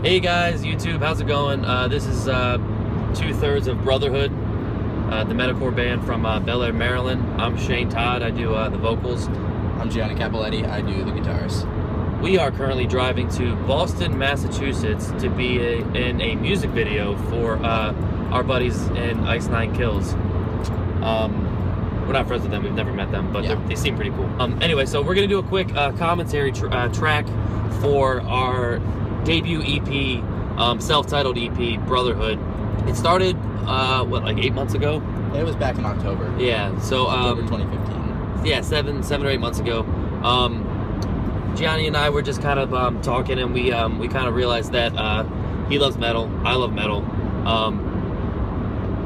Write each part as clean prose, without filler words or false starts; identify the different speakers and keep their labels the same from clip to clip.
Speaker 1: Hey guys, YouTube, how's it going? This is 2/3 of Brotherhood, the metalcore band from Bel Air, Maryland. I'm Shane Todd, I do the vocals.
Speaker 2: I'm Gianni I do the guitars.
Speaker 1: We are currently driving to Boston, Massachusetts to be in a music video for our buddies in Ice Nine Kills. We're not friends with them, we've never met them, but yeah, they seem pretty cool. Anyway, so we're going to do a quick commentary track for our debut EP, self-titled EP, Brotherhood. It started, like 8 months ago?
Speaker 2: It was back in October.
Speaker 1: Yeah, so...
Speaker 2: October 2015.
Speaker 1: Yeah, seven or 8 months ago. Gianni and I were just kind of talking, and we kind of realized that he loves metal, I love metal.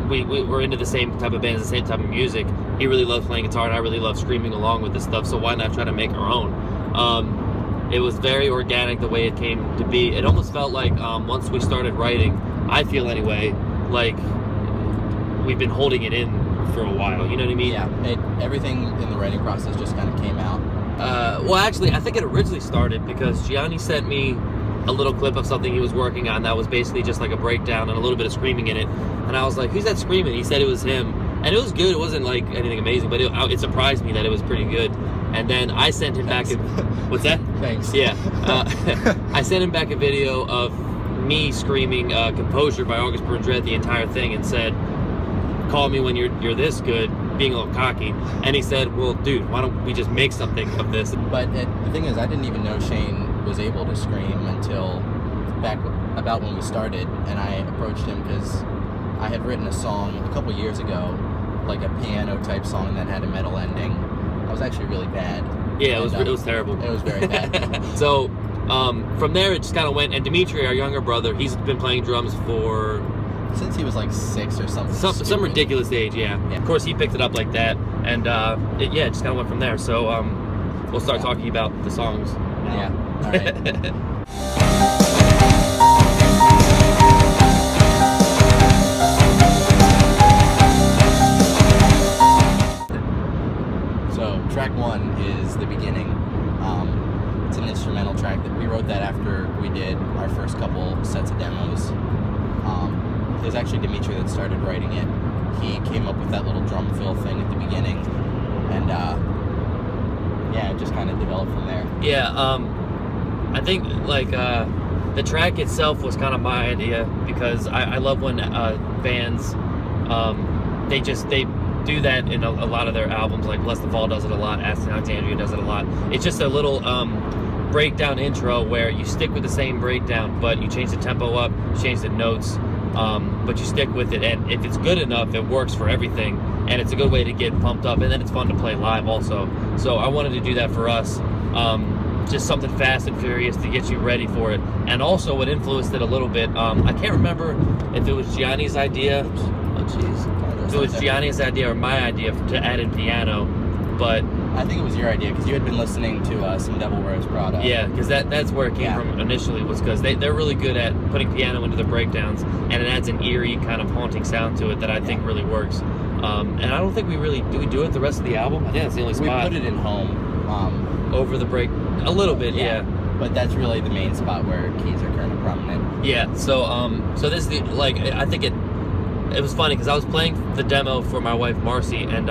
Speaker 1: We're into the same type of bands, the same type of music. He really loves playing guitar, and I really love screaming along with this stuff, so why not try to make our own? It was very organic the way it came to be. It almost felt like once we started writing, I feel anyway, like we've been holding it in for a while, you know what I mean?
Speaker 2: Yeah, everything in the writing process just kind of came out.
Speaker 1: Well, actually, I think it originally started because Gianni sent me a little clip of something he was working on that was basically just like a breakdown and a little bit of screaming in it. And I was like, who's that screaming? He said it was him. And it was good. It wasn't like anything amazing, but it surprised me that it was pretty good. And then I sent him back what's that?
Speaker 2: Thanks.
Speaker 1: Yeah. I sent him back a video of me screaming Composure by August Burns Red, the entire thing, and said, call me when you're this good, being a little cocky. And he said, well, dude, why don't we just make something of this?
Speaker 2: But the thing is, I didn't even know Shane was able to scream until back about when we started, and I approached him because I had written a song a couple years ago, like a piano type song that had a metal ending. I was actually really bad.
Speaker 1: Yeah, it was terrible.
Speaker 2: It was very bad.
Speaker 1: So from there it just kind of went, and Dimitri, our younger brother, he's been playing drums for...
Speaker 2: since he was like 6 or something.
Speaker 1: Some ridiculous age, yeah. Of course, he picked it up like that, and it just kind of went from there. So we'll start talking about the songs now.
Speaker 2: Yeah, all right. So track 1 is The Beginning. It's an instrumental track that we wrote that after we did our first couple sets of demos. It was actually Dimitri that started writing it. He came up with that little drum fill thing at the beginning, and yeah, it just kind of developed from there.
Speaker 1: Yeah, I think like the track itself was kind of my idea because I love when bands they do that in a lot of their albums. Like Bless the Fall does it a lot, Aston Alexandria does it a lot. It's just a little breakdown intro where you stick with the same breakdown, but you change the tempo up, change the notes. But you stick with it, and if it's good enough, it works for everything, and it's a good way to get pumped up, and then it's fun to play live also. So I wanted to do that for us, just something fast and furious to get you ready for it. And also what influenced it a little bit, I can't remember if it was Gianni's idea, if it was Gianni's idea or my idea to add in piano, but
Speaker 2: I think it was your idea because you had been listening to some Devil Wears Prada.
Speaker 1: Yeah, because that's where it came from initially, was because they're really good at putting piano into their breakdowns, and it adds an eerie kind of haunting sound to it that I think really works. And I don't think we do it the rest of the album? I think that's the only spot.
Speaker 2: We put it in Home.
Speaker 1: Over the break, a little bit, yeah.
Speaker 2: But that's really the main spot where keys are kind of prominent.
Speaker 1: Yeah, so so this is the, like, I think it was funny because I was playing the demo for my wife Marcy, and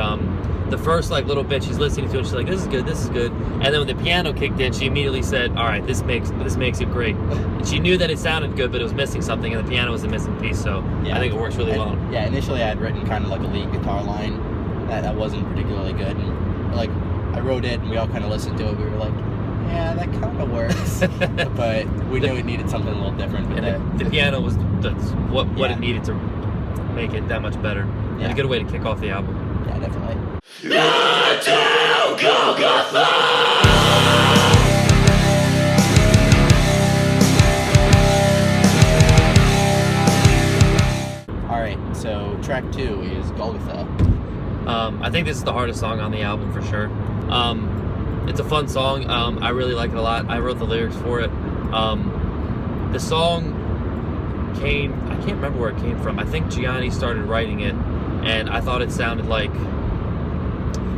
Speaker 1: the first like little bit she's listening to it, she's like, this is good, and then when the piano kicked in, she immediately said, all right, this makes it great. And she knew that it sounded good, but it was missing something, and the piano was a missing piece, so I think it works really well.
Speaker 2: Yeah, initially I had written kind of like a lead guitar line that wasn't particularly good, and like I wrote it and we all kind of listened to it, we were like, yeah, that kind of works. But we knew it needed something a little different.
Speaker 1: And the piano was what it needed to make it that much better. Yeah. And a good way to kick off the album.
Speaker 2: Yeah, definitely.
Speaker 3: Until Golgotha!
Speaker 2: Alright, so track 2 is Golgotha.
Speaker 1: I think this is the hardest song on the album for sure. It's a fun song. I really like it a lot. I wrote the lyrics for it. The song I can't remember where it came from. I think Gianni started writing it, and I thought it sounded like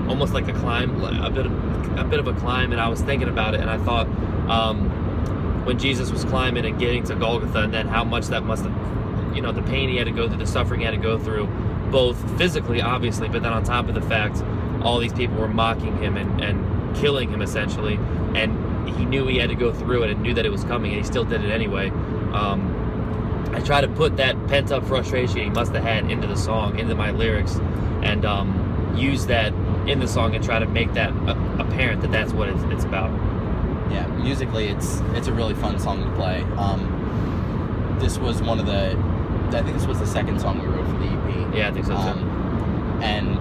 Speaker 1: almost like a climb, a bit of a climb, and I was thinking about it, and I thought when Jesus was climbing and getting to Golgotha, and then how much that must have, the pain he had to go through, the suffering he had to go through, both physically, obviously, but then on top of the fact, all these people were mocking him and killing him, essentially, and he knew he had to go through it and knew that it was coming, and he still did it anyway. I try to put that pent-up frustration he must have had into the song, into my lyrics, and use that in the song and try to make that apparent that that's what it's about.
Speaker 2: Yeah, musically, it's a really fun song to play. This was I think this was the second song we wrote for the EP.
Speaker 1: Yeah, I think so too.
Speaker 2: And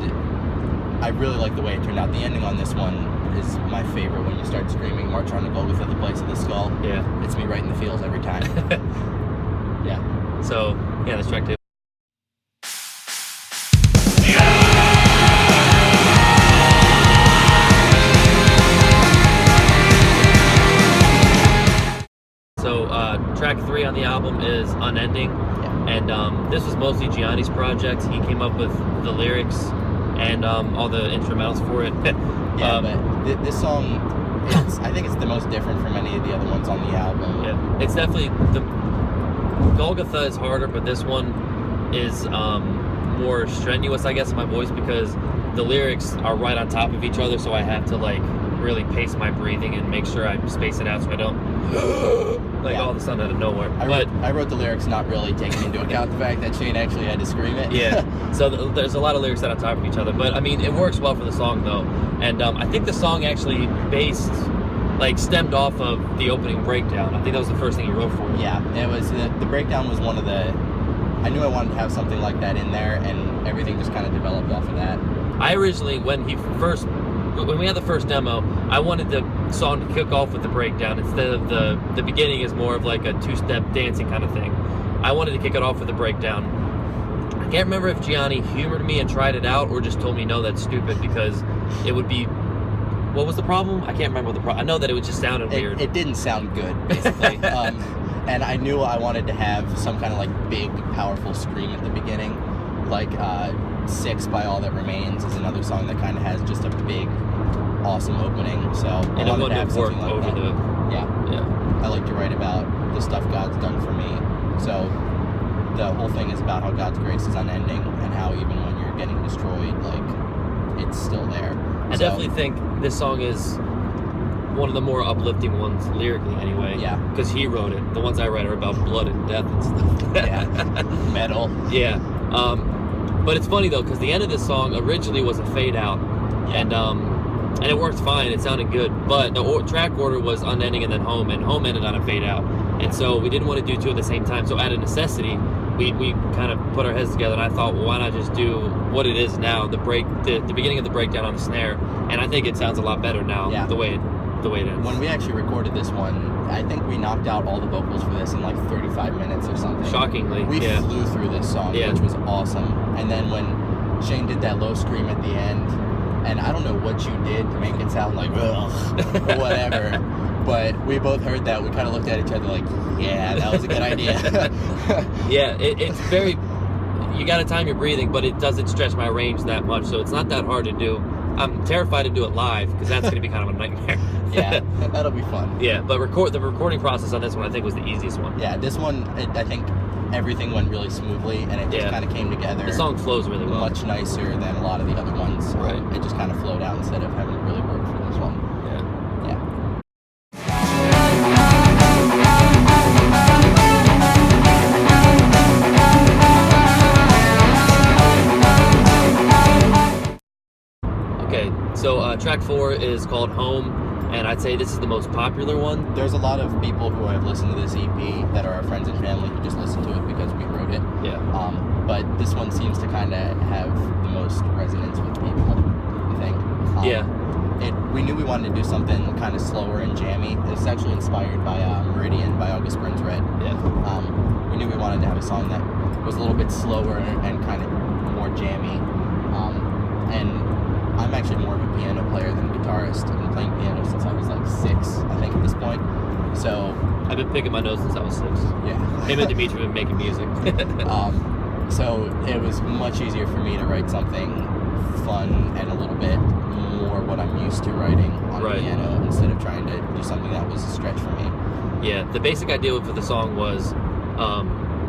Speaker 2: I really like the way it turned out. The ending on this one is my favorite, when you start screaming, "March on to Golgotha, the place of the skull."
Speaker 1: Yeah.
Speaker 2: It's me right in the feels every time. Yeah.
Speaker 1: So, yeah, that's track 2. So, track 3 on the album is Unending.
Speaker 2: Yeah.
Speaker 1: And this was mostly Gianni's project. He came up with the lyrics and all the instrumentals for it.
Speaker 2: Yeah, but this song, I think it's the most different from any of the other ones on the album.
Speaker 1: Yeah, it's definitely Golgotha is harder, but this one is more strenuous, I guess, in my voice, because the lyrics are right on top of each other, so I have to really pace my breathing and make sure I space it out so I don't all of a sudden out of nowhere.
Speaker 2: I wrote the lyrics not really taking into account the fact that Shane actually had to scream it.
Speaker 1: Yeah, so there's a lot of lyrics that are on top of each other, but I mean, it works well for the song though, and I think the song actually stemmed off of the opening breakdown. I think that was the first thing he wrote for it.
Speaker 2: Yeah, it was the breakdown was one of the. I knew I wanted to have something like that in there, and everything just kind of developed off of that.
Speaker 1: I originally, when we had the first demo, I wanted the song to kick off with the breakdown instead of the beginning is more of like a two-step dancing kind of thing. I wanted to kick it off with the breakdown. I can't remember if Gianni humored me and tried it out or just told me, no, that's stupid, because it would be. What was the problem? I can't remember what the problem. I know that it was just sounded weird.
Speaker 2: It didn't sound good, basically. And I knew I wanted to have some kind of big, powerful scream at the beginning. 6 by All That Remains is another song that kind of has just a big, awesome opening. So
Speaker 1: and
Speaker 2: I wanted to have something like that.
Speaker 1: Yeah.
Speaker 2: I like to write about the stuff God's done for me. So the whole thing is about how God's grace is unending and how even when you're getting destroyed, it's still there.
Speaker 1: I definitely think this song is one of the more uplifting ones lyrically, anyway.
Speaker 2: Yeah.
Speaker 1: Because he wrote it. The ones I read are about blood and death and stuff.
Speaker 2: Yeah. Metal.
Speaker 1: Yeah. But it's funny though, because the end of this song originally was a fade out, and it worked fine. It sounded good, but the track order was Unending and then Home, and Home ended on a fade out, and so we didn't want to do two at the same time. So out of necessity, we kind of put our heads together, and I thought, well, why not just do what it is now, the beginning of the breakdown on the snare, and I think it sounds a lot better now.
Speaker 2: Yeah.
Speaker 1: the way it is.
Speaker 2: When we actually recorded this one, I think we knocked out all the vocals for this in 35 minutes or something.
Speaker 1: Shockingly,
Speaker 2: we flew through this song, which was awesome. And then when Shane did that low scream at the end, and I don't know what you did to make it sound like ugh or whatever, but we both heard that. We kind of looked at each other like, yeah, that was a good idea.
Speaker 1: Yeah, it's very. You got to time your breathing, but it doesn't stretch my range that much, so it's not that hard to do. I'm terrified to do it live because that's going to be kind of a nightmare.
Speaker 2: Yeah, that'll be fun.
Speaker 1: Yeah, but the recording process on this one I think was the easiest one.
Speaker 2: Yeah, this one I think everything went really smoothly and it just kind of came together.
Speaker 1: The song flows really well.
Speaker 2: Much nicer than a lot of the other ones.
Speaker 1: Right.
Speaker 2: It just kind of flowed out instead of having to really work for this one. Yeah.
Speaker 1: Okay, so track 4 is called Home, and I'd say this is the most popular one.
Speaker 2: There's a lot of people who have listened to this EP that are our friends and family who just listen to it because we wrote it.
Speaker 1: Yeah.
Speaker 2: But this one seems to kind of have the most resonance with people, I think.
Speaker 1: Yeah.
Speaker 2: We knew we wanted to do something kind of slower and jammy. It's actually inspired by Meridian by August Burns Red.
Speaker 1: Yeah.
Speaker 2: We knew we wanted to have a song that was a little bit slower and kind of more jammy. And I'm actually more of a piano player than a guitarist. I've been playing piano since I was 6, I think, at this point. So
Speaker 1: I've been picking my nose since I was 6.
Speaker 2: Yeah.
Speaker 1: Him and Dimitri have been making music.
Speaker 2: So it was much easier for me to write something fun and a little bit more what I'm used to writing on piano instead of trying to do something that was a stretch for me.
Speaker 1: Yeah, the basic idea for the song was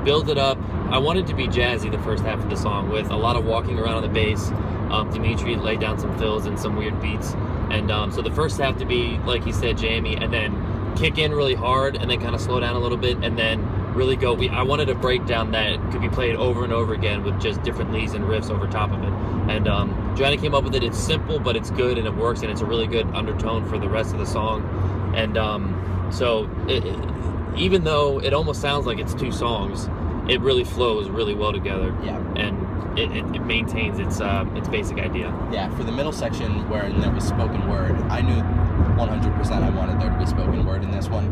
Speaker 1: build it up. I wanted to be jazzy the first half of the song with a lot of walking around on the bass. Dimitri laid down some fills and some weird beats. And so the first half to be, like he said, jammy, and then kick in really hard and then kind of slow down a little bit and then really go. I wanted a breakdown that could be played over and over again with just different leads and riffs over top of it. And Gianni came up with it. It's simple, but it's good and it works, and it's a really good undertone for the rest of the song. And so even though it almost sounds like it's two songs, it really flows really well together.
Speaker 2: Yeah.
Speaker 1: And it maintains its basic idea.
Speaker 2: Yeah, for the middle section where there was spoken word, I knew 100% I wanted there to be spoken word in this one,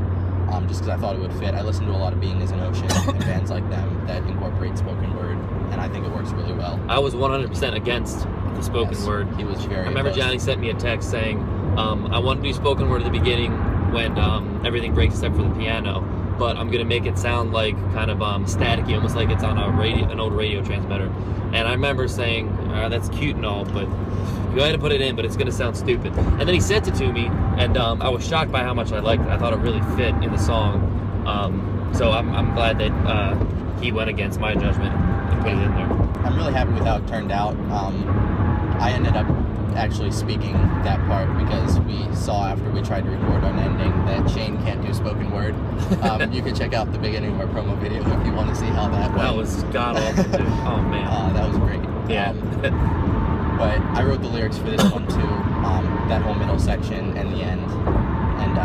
Speaker 2: just because I thought it would fit. I listened to a lot of Being is an Ocean and bands like them that incorporate spoken word, and I think it works really well.
Speaker 1: I was 100% against the spoken word.
Speaker 2: He was very
Speaker 1: I remember
Speaker 2: opposed.
Speaker 1: Gianni sent me a text saying, I want to do spoken word at the beginning when everything breaks except for the piano, but I'm going to make it sound like kind of staticky, almost like it's on an old radio transmitter. And I remember saying, that's cute and all, but you had to put it in, but it's going to sound stupid. And then he sent it to me, and I was shocked by how much I liked it. I thought it really fit in the song. So I'm glad that he went against my judgment and put it in there.
Speaker 2: I'm really happy with how it turned out. I ended up actually speaking that part because we saw after we tried to record Unending that Shane can't do spoken word. You can check out the beginning of our promo video if you want to see how that went.
Speaker 1: That was god-awful, dude. Oh, man.
Speaker 2: That was great.
Speaker 1: Yeah.
Speaker 2: But I wrote the lyrics for this one too, that whole middle section and the end. And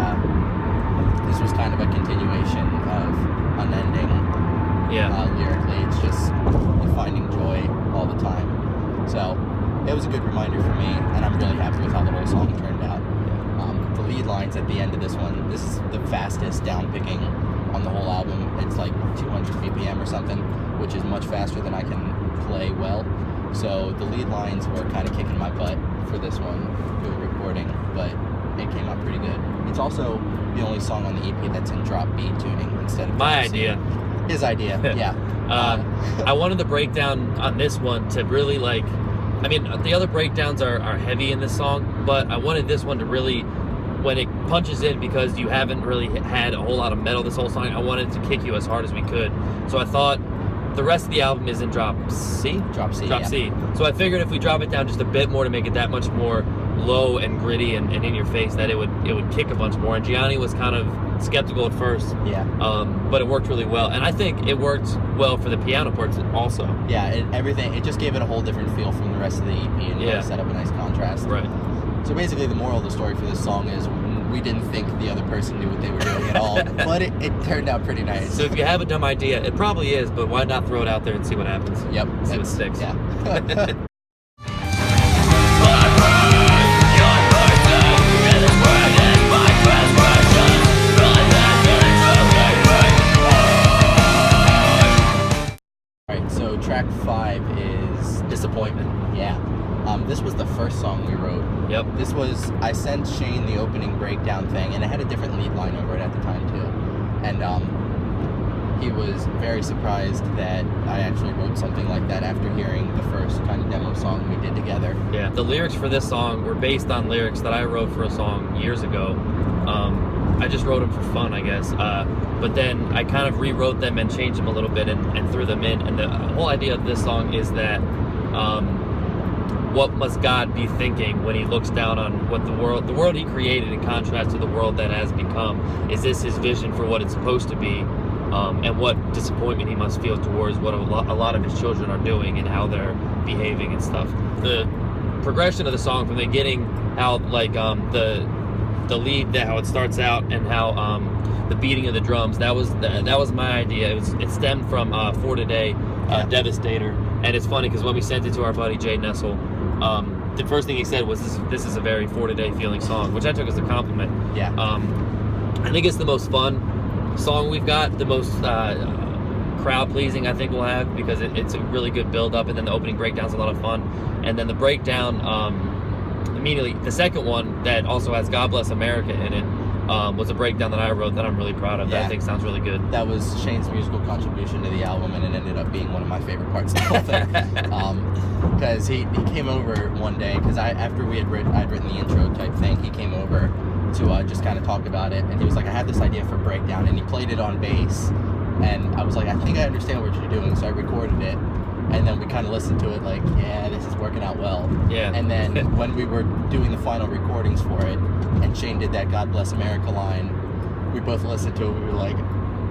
Speaker 2: this was kind of a continuation of Unending.
Speaker 1: Yeah.
Speaker 2: Lyrically, it's just finding joy all the time. So it was a good reminder for me, and I'm really happy with how the whole song turned out. The lead lines at the end of this one, this is the fastest down picking on the whole album. It's like 200 BPM or something, which is much faster than I can play well. So the lead lines were kind of kicking my butt for this one, for the recording, but it came out pretty good. It's also the only song on the EP that's in drop B tuning instead of
Speaker 1: My
Speaker 2: drop C.
Speaker 1: idea.
Speaker 2: His idea, yeah.
Speaker 1: I wanted the breakdown on this one to really the other breakdowns are heavy in this song, but I wanted this one to really, when it punches in, because you haven't really had a whole lot of metal this whole song, I wanted to kick you as hard as we could. So I thought the rest of the album is in drop C?
Speaker 2: Drop C,
Speaker 1: Drop
Speaker 2: yeah.
Speaker 1: C. So I figured if we drop it down just a bit more to make it that much more low and gritty and in your face, that it would kick a bunch more. And Gianni was kind of skeptical at first.
Speaker 2: Yeah.
Speaker 1: But it worked really well. And I think it worked well for the piano parts also.
Speaker 2: Yeah, it just gave it a whole different feel from the rest of the EP and really set up a nice contrast.
Speaker 1: Right.
Speaker 2: So basically the moral of the story for this song is we didn't think the other person knew what they were doing at all, but it turned out pretty nice.
Speaker 1: So if you have a dumb idea, it probably is, but why not throw it out there and see what happens?
Speaker 2: Yep.
Speaker 1: See what sticks.
Speaker 2: Yeah. Alright, so track 5 is
Speaker 1: Disappointment.
Speaker 2: Yeah. This was the first song we wrote.
Speaker 1: Yep.
Speaker 2: I sent Shane the opening breakdown thing, and it had a different lead line over it at the time too. And he was very surprised that I actually wrote something like that after hearing the first kind of demo song we did together.
Speaker 1: Yeah. The lyrics for this song were based on lyrics that I wrote for a song years ago. I just wrote them for fun, I guess. But then I kind of rewrote them and changed them a little bit and threw them in. And the whole idea of this song is that what must God be thinking when he looks down on what the world he created in contrast to the world that has become? Is this his vision for what it's supposed to be? And what disappointment he must feel towards what a lot of his children are doing and how they're behaving and stuff. The progression of the song from the beginning, how the lead, how it starts out, and how the beating of the drums, that was my idea. It stemmed from For Today, Devastator. And it's funny because when we sent it to our buddy Jay Nessel, the first thing he said was, this is a very For Today feeling song, which I took as a compliment.
Speaker 2: Yeah.
Speaker 1: I think it's the most fun song we've got, the most crowd pleasing I think we'll have, because it's a really good build up, and then the opening breakdown's a lot of fun. And then the breakdown, immediately, the second one that also has God Bless America in it, was a breakdown that I wrote that I'm really proud of, that I think sounds really good.
Speaker 2: That was Shane's musical contribution to the album, and it ended up being one of my favorite parts of the whole thing. Because he came over one day, because after I'd written the intro type thing, he came over to just kind of talk about it, and he was like, I had this idea for breakdown, and he played it on bass, and I was like, I think I understand what you're doing, so I recorded it, and then we kind of listened to it like, yeah, this is working out well.
Speaker 1: Yeah.
Speaker 2: And then when we were doing the final recordings for it, and Shane did that God Bless America line, we both listened to it, we were like,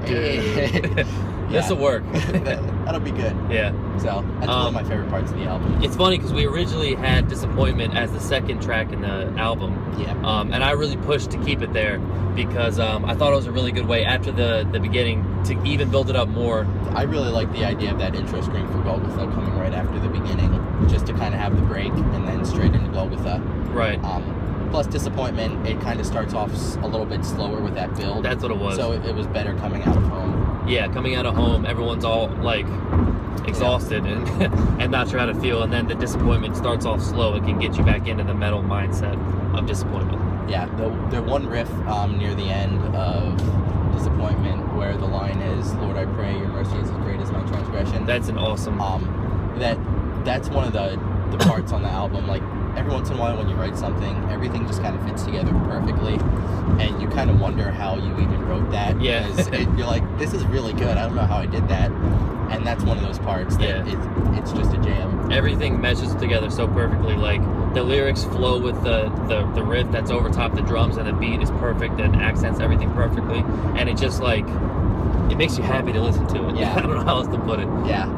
Speaker 2: hey.
Speaker 1: This'll work.
Speaker 2: That'll be good.
Speaker 1: Yeah.
Speaker 2: So that's one of my favorite parts of the album.
Speaker 1: It's funny because we originally had Disappointment as the second track in the album.
Speaker 2: Yeah.
Speaker 1: And I really pushed to keep it there because I thought it was a really good way after the beginning to even build it up more.
Speaker 2: I really like the idea of that intro screen for Golgotha coming right after the beginning, just to kind of have the break and then straight into Golgotha.
Speaker 1: Right.
Speaker 2: Plus Disappointment, it kind of starts off a little bit slower with that build.
Speaker 1: That's what it was.
Speaker 2: So it was better coming out of home.
Speaker 1: Yeah, coming out of home, everyone's all like exhausted and not sure how to feel, and then the Disappointment starts off slow. It can get you back into the metal mindset of Disappointment.
Speaker 2: Yeah, the one riff near the end of Disappointment where the line is, Lord, I pray your mercy is as great as my transgression.
Speaker 1: That's an awesome...
Speaker 2: That's one of the parts on the album, like, every once in a while when you write something, everything just kind of fits together perfectly, and you kind of wonder how you even wrote that.
Speaker 1: Yeah.
Speaker 2: You're like, this is really good. I don't know how I did that. And that's one of those parts that it's just a jam.
Speaker 1: Everything meshes together so perfectly. Like, the lyrics flow with the riff that's over top the drums, and the beat is perfect and accents everything perfectly. And it just, like, it makes you happy to listen to it.
Speaker 2: Yeah.
Speaker 1: I don't know how else to put it.
Speaker 2: Yeah.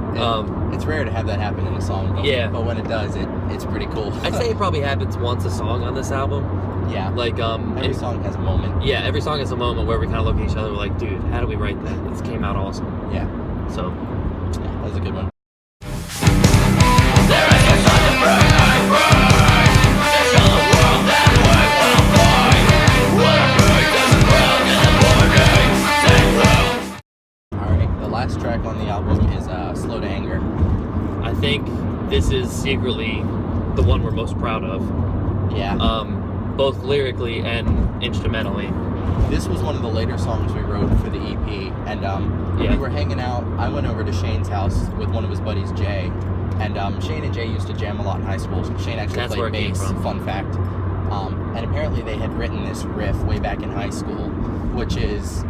Speaker 2: It's rare to have that happen in a song. But when it does, it's pretty cool.
Speaker 1: I'd say it probably happens once a song on this album.
Speaker 2: Yeah.
Speaker 1: Like,
Speaker 2: every song has a moment.
Speaker 1: Yeah, every song has a moment where we kind of look at each other, we're like, dude, how do we write that? This came out awesome.
Speaker 2: Yeah.
Speaker 1: So.
Speaker 2: Yeah, that was a good one. Last track on the album is Slow to Anger.
Speaker 1: I think this is secretly the one we're most proud of.
Speaker 2: Yeah.
Speaker 1: Both lyrically and instrumentally.
Speaker 2: This was one of the later songs we wrote for the EP, and when we were hanging out, I went over to Shane's house with one of his buddies, Jay, and Shane and Jay used to jam a lot in high school. Shane actually played bass, fun fact. And apparently they had written this riff way back in high school, which is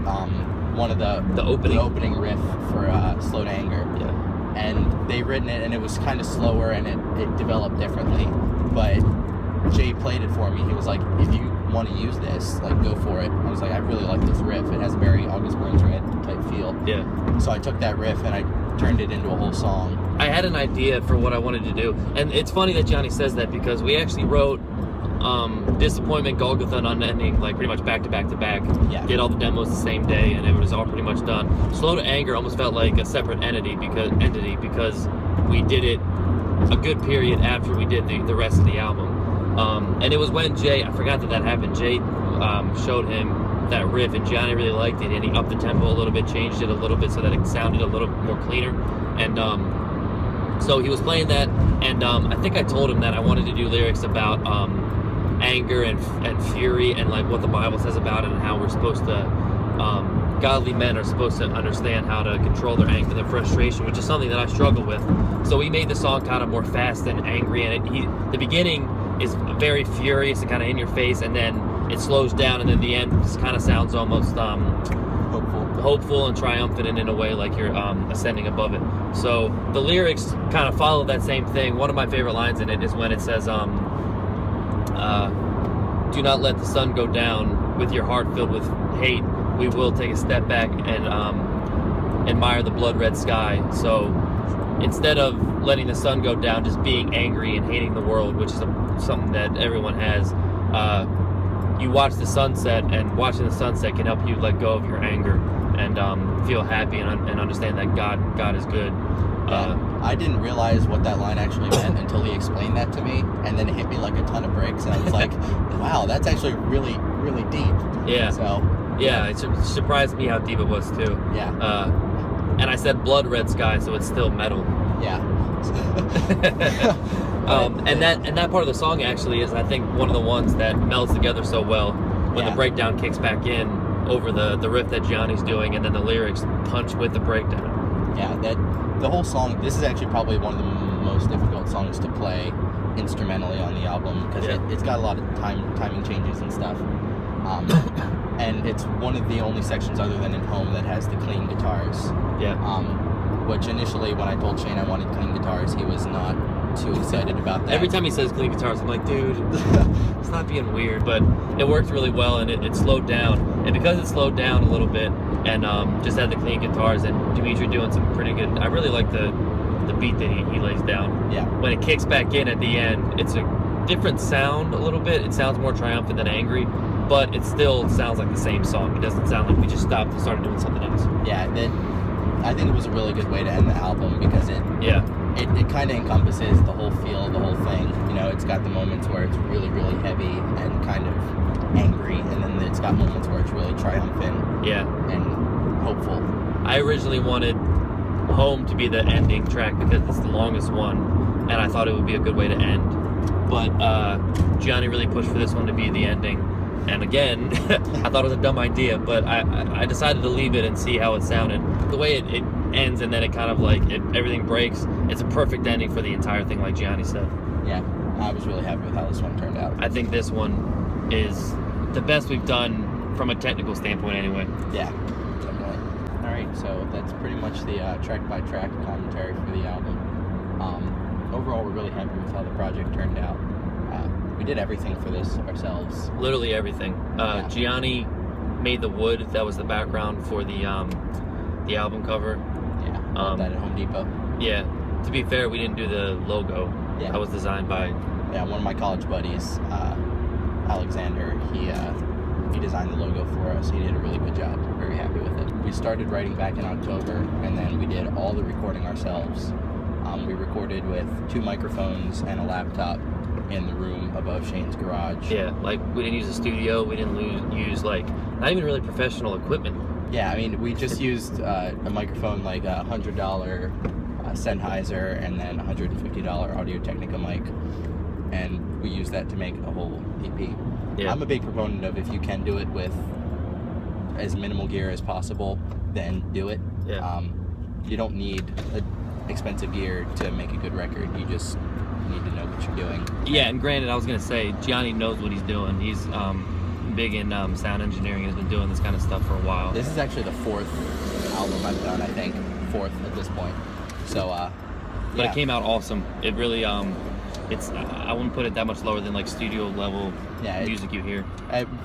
Speaker 2: one of the opening riff for Slow to Anger.
Speaker 1: Yeah.
Speaker 2: And they written it, and it was kind of slower, and it developed differently. But Jay played it for me. He was like, if you want to use this, like, go for it. I was like, I really like this riff. It has a very August Burns Red type feel.
Speaker 1: Yeah.
Speaker 2: So I took that riff and I turned it into a whole song.
Speaker 1: I had an idea for what I wanted to do. And it's funny that Gianni says that because we actually wrote Disappointment, Golgotha, and Unending, like, pretty much back to back to back.
Speaker 2: Yeah.
Speaker 1: Did all the demos the same day, and it was all pretty much done. Slow to Anger almost felt like a separate entity because we did it a good period after we did the rest of the album. And it was when Jay, I forgot that happened, Jay showed him that riff, and Gianni really liked it, and he upped the tempo a little bit, changed it a little bit so that it sounded a little more cleaner. And so he was playing that, and I think I told him that I wanted to do lyrics about anger and fury, and like what the Bible says about it, and how we're supposed to godly men are supposed to understand how to control their anger and their frustration, which is something that I struggle with. So we made the song kind of more fast and angry, and the beginning is very furious and kind of in your face, and then it slows down, and then the end just kind of sounds almost hopeful and triumphant, and in a way like you're ascending above it. So the lyrics kind of follow that same thing. One of my favorite lines in it is when it says, do not let the sun go down with your heart filled with hate. We will take a step back and admire the blood red sky. So instead of letting the sun go down, just being angry and hating the world, which is something that everyone has, you watch the sunset, and watching the sunset can help you let go of your anger and feel happy and understand that God is good.
Speaker 2: I didn't realize what that line actually meant until he explained that to me, and then it hit me like a ton of bricks, and I was like, wow, that's actually really, really deep.
Speaker 1: Yeah.
Speaker 2: So
Speaker 1: yeah, it surprised me how deep it was too.
Speaker 2: Yeah.
Speaker 1: And I said blood red sky, so it's still metal.
Speaker 2: Yeah.
Speaker 1: And that part of the song actually is, I think, one of the ones that melds together so well when the breakdown kicks back in over the riff that Gianni's doing, and then the lyrics punch with the breakdown.
Speaker 2: Yeah, the whole song, this is actually probably one of the most difficult songs to play instrumentally on the album, because it's got a lot of timing changes and stuff. And it's one of the only sections other than in Home that has the clean guitars.
Speaker 1: Yeah.
Speaker 2: Which initially, when I told Shane I wanted clean guitars, he was not too excited about that.
Speaker 1: Every time he says clean guitars, I'm like, dude, it's not being weird. But it worked really well, and it slowed down. And because it slowed down a little bit, and just had the clean guitars, and Dimitri doing some pretty good. I really like the beat that he lays down.
Speaker 2: Yeah.
Speaker 1: When it kicks back in at the end, it's a different sound a little bit. It sounds more triumphant than angry, but it still sounds like the same song. It doesn't sound like we just stopped and started doing something else.
Speaker 2: Yeah, I think it was a really good way to end the album because it kind of encompasses the whole feel, the whole thing. You know, it's got the moments where it's really, really heavy and kind of angry, and then it's got moments where it's really triumphant.
Speaker 1: Yeah.
Speaker 2: And hopeful.
Speaker 1: I originally wanted Home to be the ending track because it's the longest one, and I thought it would be a good way to end. But Gianni really pushed for this one to be the ending. And again, I thought it was a dumb idea, but I decided to leave it and see how it sounded. The way it ends and then it kind of like, everything breaks, it's a perfect ending for the entire thing, like Gianni said.
Speaker 2: Yeah, I was really happy with how this one turned out.
Speaker 1: I think this one is the best we've done from a technical standpoint anyway.
Speaker 2: Yeah, definitely. All right, so that's pretty much the track-by-track commentary for the album. Overall, we're really happy with how the project turned out. We did everything for this ourselves.
Speaker 1: Literally everything.
Speaker 2: Yeah.
Speaker 1: Gianni made the wood that was the background for the album cover.
Speaker 2: Yeah, bought that at Home Depot.
Speaker 1: Yeah. To be fair, we didn't do the logo.
Speaker 2: Yeah.
Speaker 1: That was designed by...
Speaker 2: Yeah, one of my college buddies, Alexander, he designed the logo for us. He did a really good job. We're very happy with it. We started writing back in October, and then we did all the recording ourselves. We recorded with 2 microphones and a laptop in the room above Shane's garage.
Speaker 1: Yeah, like we didn't use a studio. We didn't use like not even really professional equipment.
Speaker 2: Yeah, I mean, we just used a microphone, like a $100 Sennheiser, and then a $150 Audio-Technica mic, and we used that to make a whole EP.
Speaker 1: Yeah.
Speaker 2: I'm a big proponent of if you can do it with as minimal gear as possible, then do it.
Speaker 1: Yeah.
Speaker 2: You don't need expensive gear to make a good record. You just need to know what you're doing.
Speaker 1: Yeah, and granted, I was gonna say Gianni knows what he's doing. He's big in sound engineering and has been doing this kind of stuff for a while.
Speaker 2: This is actually the 4th album I've done, I think. 4th at this point. So,
Speaker 1: But
Speaker 2: yeah.
Speaker 1: it came out awesome. It really, it's I wouldn't put it that much lower than like studio level music you hear.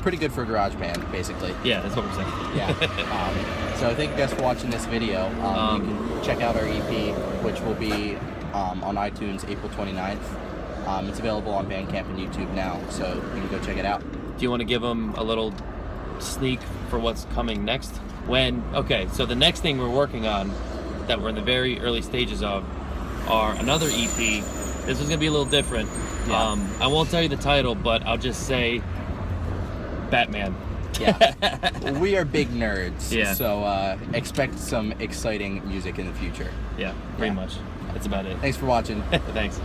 Speaker 2: Pretty good for a garage band, basically.
Speaker 1: Yeah, that's what we're saying.
Speaker 2: Yeah. So thank you guys for watching this video. You can check out our EP, which will be on iTunes April 29th. It's available on Bandcamp and YouTube now, so you can go check it out.
Speaker 1: Do you want to give them a little sneak for what's coming next? Okay, so the next thing we're working on that we're in the very early stages of are another EP. This is going to be a little different.
Speaker 2: Yeah.
Speaker 1: I won't tell you the title, but I'll just say Batman.
Speaker 2: Yeah. We are big nerds,
Speaker 1: Yeah.
Speaker 2: so expect some exciting music in the future.
Speaker 1: Yeah, pretty much. That's about it.
Speaker 2: Thanks for watching.
Speaker 1: Thanks.